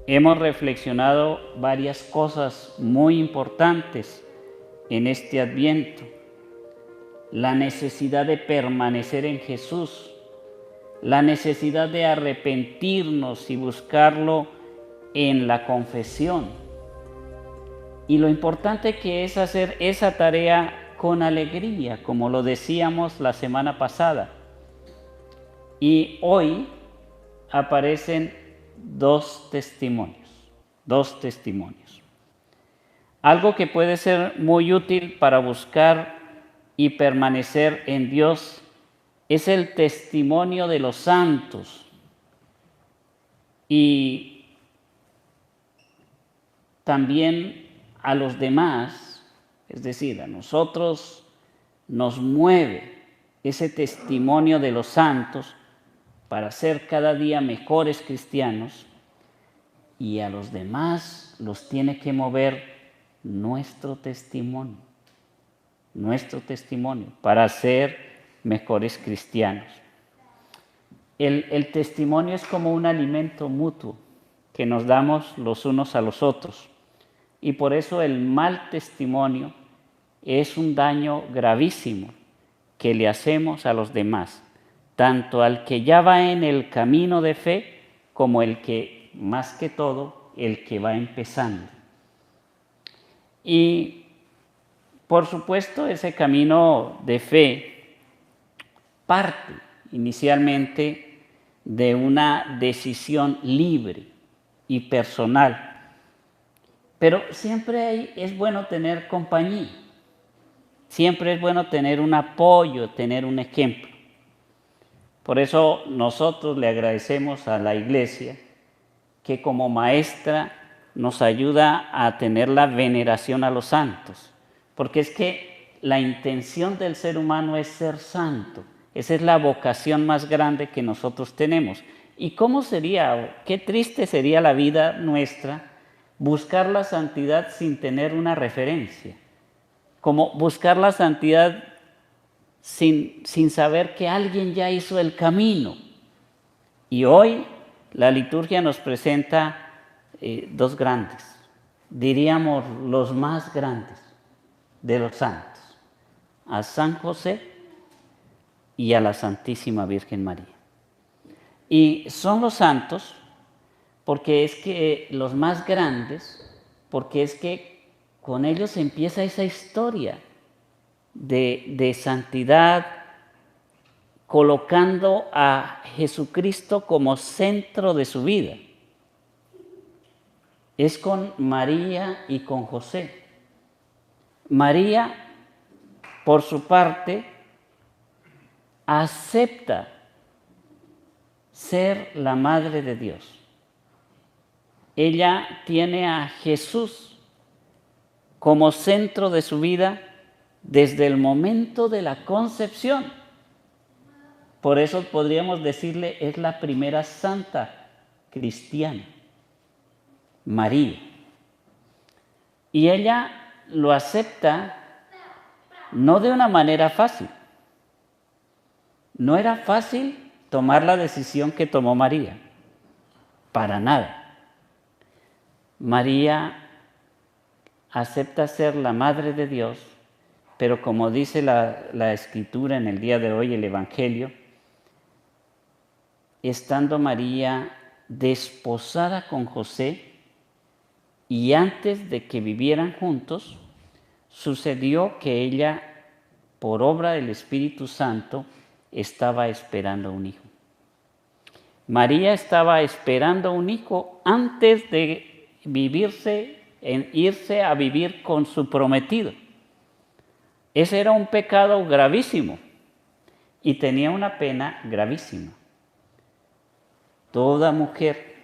Hemos reflexionado varias cosas muy importantes en este Adviento. La necesidad de permanecer en Jesús, la necesidad de arrepentirnos y buscarlo en la confesión. Y lo importante que es hacer esa tarea con alegría, como lo decíamos la semana pasada. Y hoy aparecen dos testimonios. Algo que puede ser muy útil para buscar y permanecer en Dios es el testimonio de los santos. Y también a los demás, es decir, a nosotros nos mueve ese testimonio de los santos para ser cada día mejores cristianos, y a los demás los tiene que mover nuestro testimonio para ser mejores cristianos. El testimonio es como un alimento mutuo que nos damos los unos a los otros, y por eso el mal testimonio es un daño gravísimo que le hacemos a los demás, tanto al que ya va en el camino de fe como el que, más que todo, el que va empezando. Y por supuesto ese camino de fe parte inicialmente de una decisión libre y personal, pero siempre es bueno tener compañía, siempre es bueno tener un apoyo, tener un ejemplo. Por eso nosotros le agradecemos a la Iglesia que como maestra nos ayuda a tener la veneración a los santos, porque es que la intención del ser humano es ser santo. Esa es la vocación más grande que nosotros tenemos. ¿Y cómo sería, qué triste sería la vida nuestra buscar la santidad sin tener una referencia? Como buscar la santidad sin saber que alguien ya hizo el camino. Y hoy la liturgia nos presenta dos grandes, diríamos los más grandes de los santos, a San José y a la Santísima Virgen María. Y son los santos porque es que los más grandes, porque es que con ellos empieza esa historia de santidad, colocando a Jesucristo como centro de su vida. Es con María y con José. María, por su parte, acepta ser la Madre de Dios. Ella tiene a Jesús como centro de su vida desde el momento de la concepción. Por eso podríamos decirle, es la primera santa cristiana, María. Y ella lo acepta no de una manera fácil. No era fácil tomar la decisión que tomó María, para nada. María acepta ser la Madre de Dios, pero como dice la Escritura en el día de hoy, el Evangelio, estando María desposada con José, y antes de que vivieran juntos, sucedió que ella, por obra del Espíritu Santo, estaba esperando un hijo. María estaba esperando un hijo antes de irse a vivir con su prometido. Ese era un pecado gravísimo y tenía una pena gravísima. Toda mujer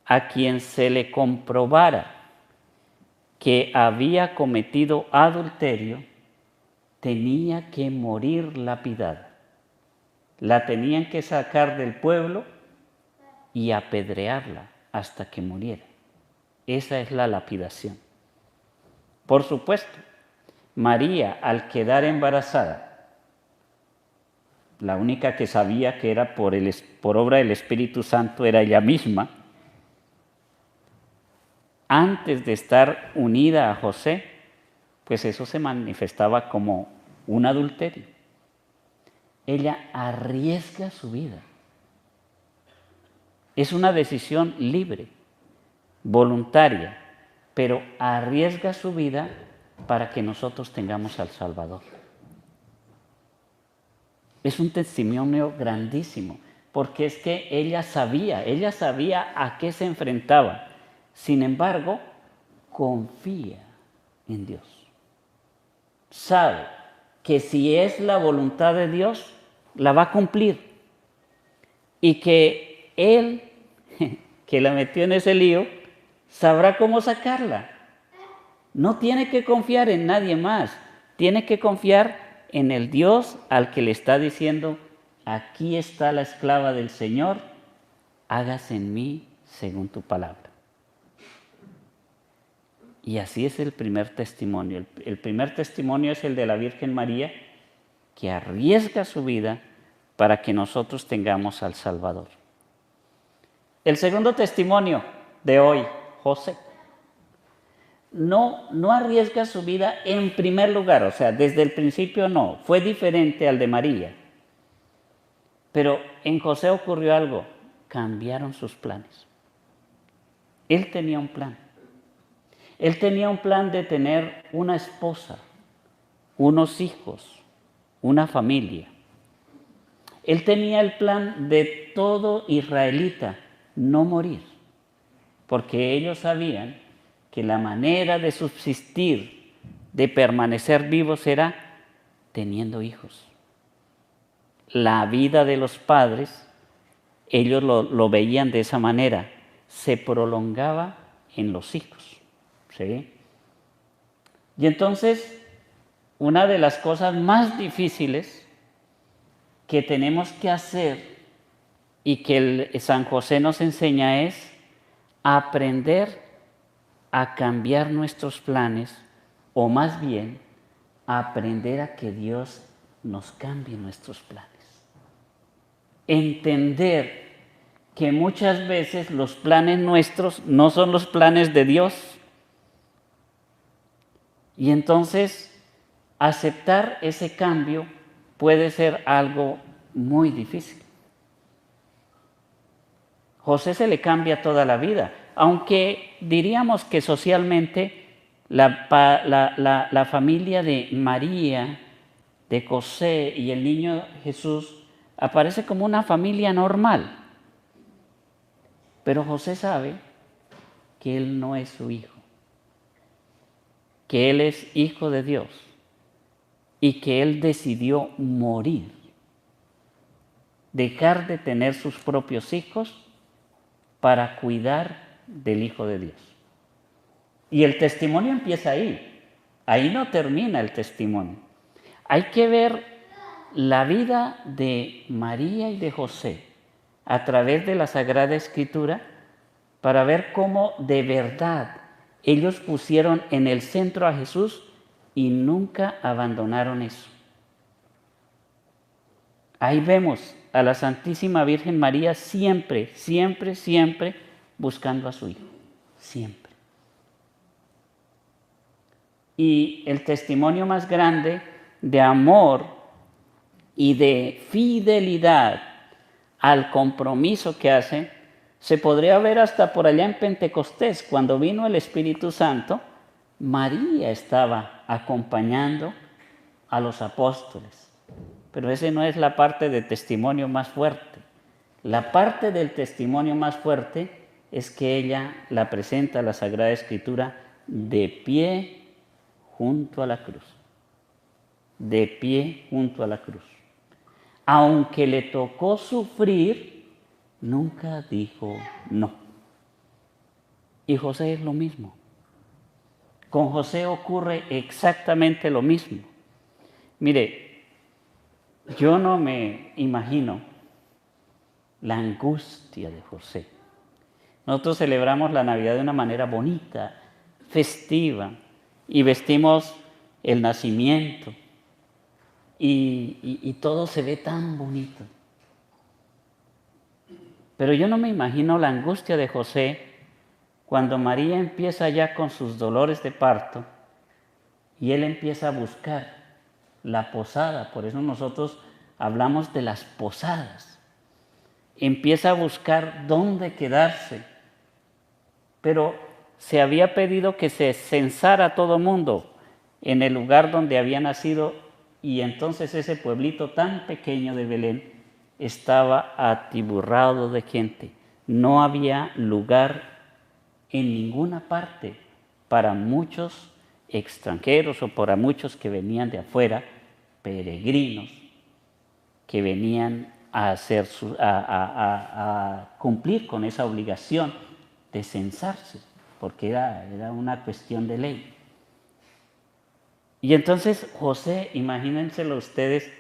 a quien se le comprobara que había cometido adulterio tenía que morir lapidada. La tenían que sacar del pueblo y apedrearla hasta que muriera. Esa es la lapidación. Por supuesto, María, al quedar embarazada, la única que sabía que era por obra del Espíritu Santo era ella misma, antes de estar unida a José, pues eso se manifestaba como un adulterio. Ella arriesga su vida. Es una decisión libre, voluntaria, pero arriesga su vida para que nosotros tengamos al Salvador. Es un testimonio grandísimo, porque es que ella sabía a qué se enfrentaba. Sin embargo, confía en Dios. Sabe que si es la voluntad de Dios, la va a cumplir. Y que Él, que la metió en ese lío, sabrá cómo sacarla. No tiene que confiar en nadie más, tiene que confiar en el Dios al que le está diciendo: aquí está la esclava del Señor, hágase en mí según tu palabra. Y así es el primer testimonio. El primer testimonio es el de la Virgen María, que arriesga su vida para que nosotros tengamos al Salvador. El segundo testimonio de hoy, José. No arriesga su vida en primer lugar, o sea, desde el principio no, fue diferente al de María. Pero en José ocurrió algo, cambiaron sus planes. Él tenía un plan. Él tenía un plan de tener una esposa, unos hijos, una familia. Él tenía el plan de todo israelita, no morir, porque ellos sabían que la manera de subsistir, de permanecer vivos, era teniendo hijos. La vida de los padres, ellos lo veían de esa manera, se prolongaba en los hijos. ¿Sí? Y entonces, una de las cosas más difíciles que tenemos que hacer y que San José nos enseña es aprender a cambiar nuestros planes, o más bien aprender a que Dios nos cambie nuestros planes. Entender que muchas veces los planes nuestros no son los planes de Dios. Y entonces aceptar ese cambio puede ser algo muy difícil. José se le cambia toda la vida, aunque diríamos que socialmente la familia de María, de José y el niño Jesús aparece como una familia normal. Pero José sabe que él no es su hijo, que él es hijo de Dios y que él decidió morir, dejar de tener sus propios hijos para cuidar del Hijo de Dios. Y el testimonio empieza ahí no termina el testimonio. Hay que ver la vida de María y de José a través de la Sagrada Escritura para ver cómo de verdad ellos pusieron en el centro a Jesús y nunca abandonaron eso. Ahí vemos a la Santísima Virgen María siempre, siempre, siempre buscando a su Hijo, siempre. Y el testimonio más grande de amor y de fidelidad al compromiso que hacen se podría ver hasta por allá en Pentecostés. Cuando vino el Espíritu Santo, María estaba acompañando a los apóstoles. Pero esa no es la parte de testimonio más fuerte. La parte del testimonio más fuerte es que ella la presenta a la Sagrada Escritura de pie junto a la cruz. De pie junto a la cruz. Aunque le tocó sufrir, nunca dijo no. Y José es lo mismo. Con José ocurre exactamente lo mismo. Mire, yo no me imagino la angustia de José. Nosotros celebramos la Navidad de una manera bonita, festiva, y vestimos el nacimiento, y todo se ve tan bonito. Pero yo no me imagino la angustia de José Cuando María empieza ya con sus dolores de parto y él empieza a buscar la posada, por eso nosotros hablamos de las posadas, empieza a buscar dónde quedarse, pero se había pedido que se censara a todo mundo en el lugar donde había nacido, y entonces ese pueblito tan pequeño de Belén estaba atiborrado de gente. No había lugar en ninguna parte para muchos extranjeros o para muchos que venían de afuera, peregrinos, que venían a, a cumplir con esa obligación de censarse, porque era una cuestión de ley. Y entonces José, imagínenselo ustedes,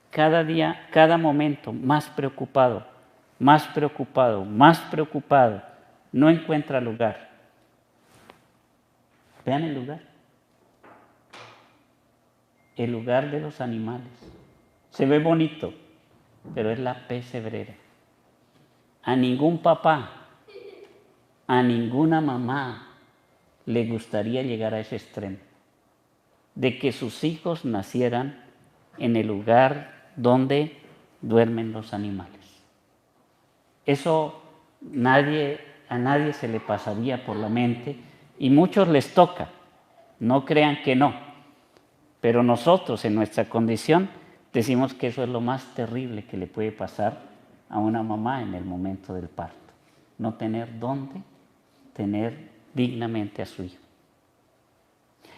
cada día, cada momento, más preocupado, más preocupado, más preocupado, no encuentra lugar. Vean el lugar de los animales. Se ve bonito, pero es la pesebrera. A ningún papá, a ninguna mamá le gustaría llegar a ese extremo, de que sus hijos nacieran en el lugar donde duermen los animales. Eso a nadie se le pasaría por la mente, y muchos les toca, no crean que no, pero nosotros en nuestra condición decimos que eso es lo más terrible que le puede pasar a una mamá en el momento del parto, no tener dónde tener dignamente a su hijo.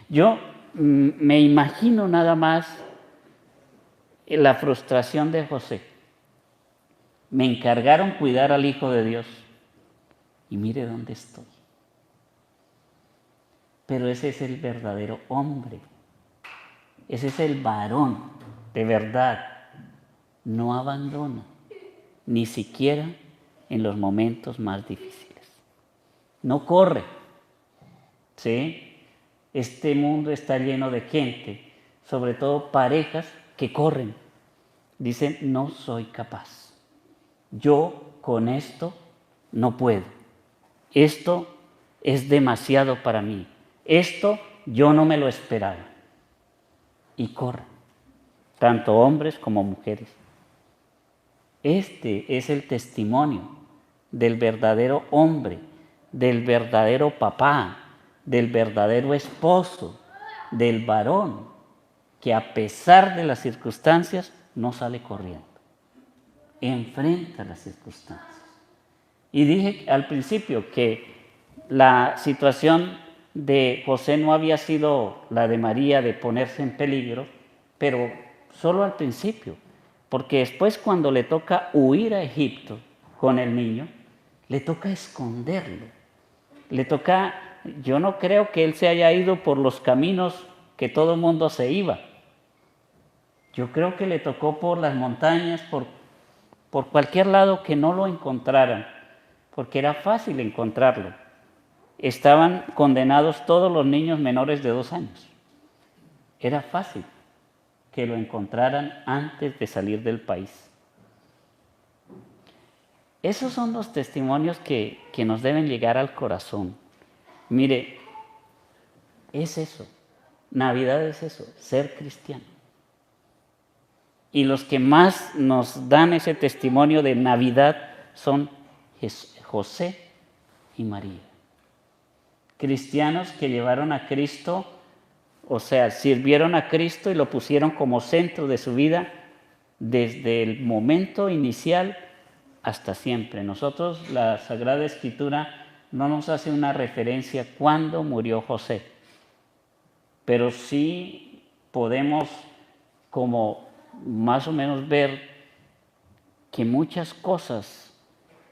Yo me imagino nada más la frustración de José. Me encargaron cuidar al Hijo de Dios y mire dónde estoy. Pero ese es el verdadero hombre, ese es el varón de verdad. No abandona, ni siquiera en los momentos más difíciles. No corre, ¿sí? Este mundo está lleno de gente, sobre todo parejas que corren. Dicen, no soy capaz. Yo con esto no puedo. Esto es demasiado para mí. Esto yo no me lo esperaba. Y corren, tanto hombres como mujeres. Este es el testimonio del verdadero hombre, del verdadero papá, del verdadero esposo, del varón, que a pesar de las circunstancias no sale corriendo, enfrenta las circunstancias. Y dije al principio que la situación de José no había sido la de María de ponerse en peligro, pero solo al principio, porque después cuando le toca huir a Egipto con el niño, le toca esconderlo, le toca, yo no creo que él se haya ido por los caminos que todo el mundo se iba, yo creo que le tocó por las montañas, por cualquier lado que no lo encontraran, porque era fácil encontrarlo. Estaban condenados todos los niños menores de 2 años. Era fácil que lo encontraran antes de salir del país. Esos son los testimonios que nos deben llegar al corazón. Mire, es eso. Navidad es eso, ser cristiano. Y los que más nos dan ese testimonio de Navidad son José y María. Cristianos que llevaron a Cristo, o sea, sirvieron a Cristo y lo pusieron como centro de su vida desde el momento inicial hasta siempre. Nosotros, la Sagrada Escritura no nos hace una referencia cuándo murió José, pero sí podemos como más o menos ver que muchas cosas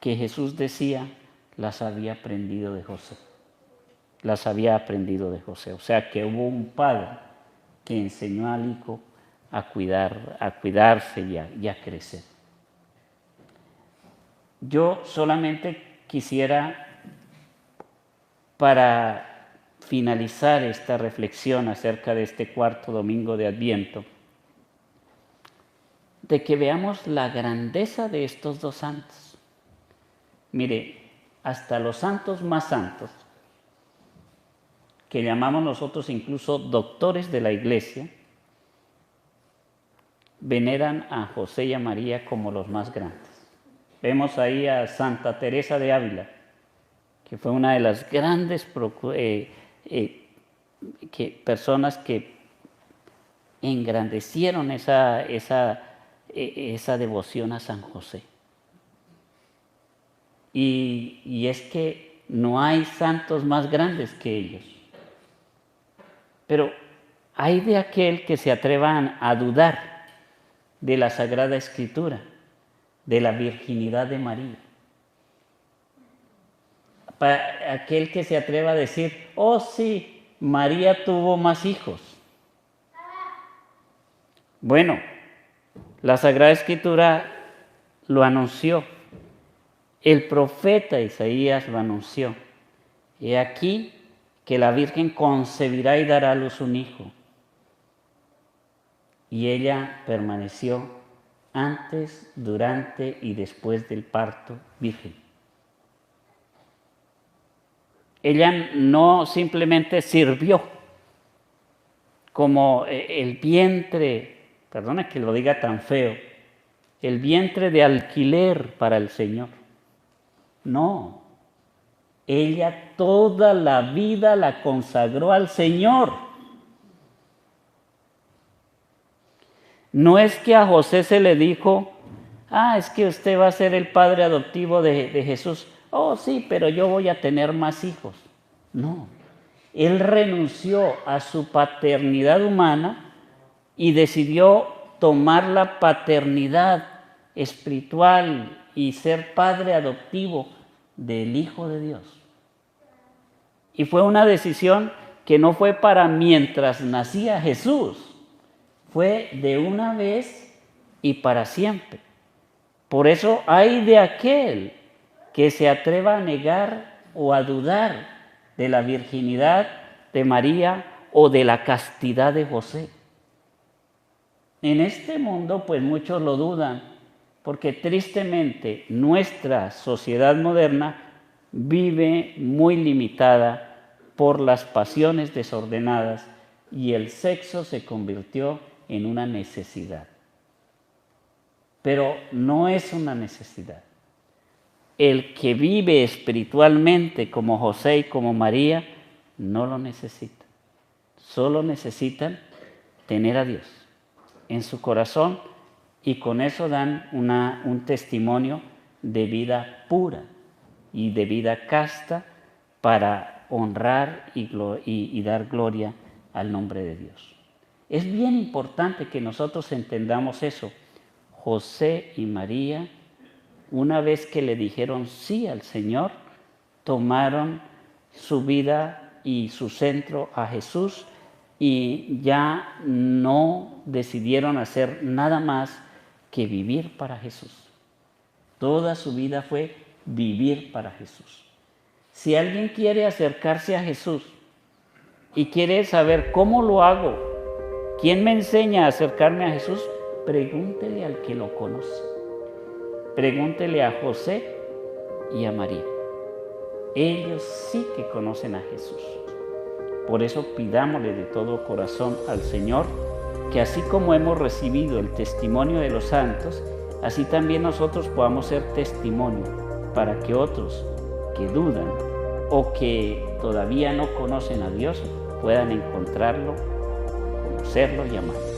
que Jesús decía las había aprendido de José. Las había aprendido de José. O sea que hubo un padre que enseñó al hijo a cuidarse y a crecer. Yo solamente quisiera, para finalizar esta reflexión acerca de este cuarto domingo de Adviento, de que veamos la grandeza de estos dos santos. Mire, hasta los santos más santos, que llamamos nosotros incluso doctores de la Iglesia, veneran a José y a María como los más grandes. Vemos ahí a Santa Teresa de Ávila, que fue una de las grandes personas que engrandecieron esa devoción a San José. Y es que no hay santos más grandes que ellos. Pero hay de aquel que se atrevan a dudar de la Sagrada Escritura, de la virginidad de María. Para aquel que se atreva a decir, oh sí, María tuvo más hijos. Bueno, la Sagrada Escritura lo anunció. El profeta Isaías lo anunció. He aquí que la Virgen concebirá y dará a luz un hijo. Y ella permaneció antes, durante y después del parto virgen. Ella no simplemente sirvió como el vientre, perdona que lo diga tan feo, el vientre de alquiler para el Señor. No, ella toda la vida la consagró al Señor. No es que a José se le dijo, es que usted va a ser el padre adoptivo de Jesús. Oh, sí, pero yo voy a tener más hijos. No, él renunció a su paternidad humana y decidió tomar la paternidad espiritual y ser padre adoptivo del Hijo de Dios. Y fue una decisión que no fue para mientras nacía Jesús, fue de una vez y para siempre. Por eso hay de aquel que se atreva a negar o a dudar de la virginidad de María o de la castidad de José. En este mundo, pues muchos lo dudan, porque tristemente nuestra sociedad moderna vive muy limitada por las pasiones desordenadas y el sexo se convirtió en una necesidad. Pero no es una necesidad. El que vive espiritualmente como José y como María no lo necesita. Solo necesitan tener a Dios en su corazón y con eso dan un testimonio de vida pura y de vida casta para honrar y dar gloria al nombre de Dios. Es bien importante que nosotros entendamos eso. José y María, una vez que le dijeron sí al Señor, tomaron su vida y su centro a Jesús y ya no decidieron hacer nada más que vivir para Jesús. Toda su vida fue vivir para Jesús. Si alguien quiere acercarse a Jesús y quiere saber cómo lo hago, ¿quién me enseña a acercarme a Jesús? Pregúntele al que lo conoce. Pregúntele a José y a María. Ellos sí que conocen a Jesús. Por eso pidámosle de todo corazón al Señor que así como hemos recibido el testimonio de los santos, así también nosotros podamos ser testimonio para que otros que dudan o que todavía no conocen a Dios puedan encontrarlo, conocerlo y amarlo.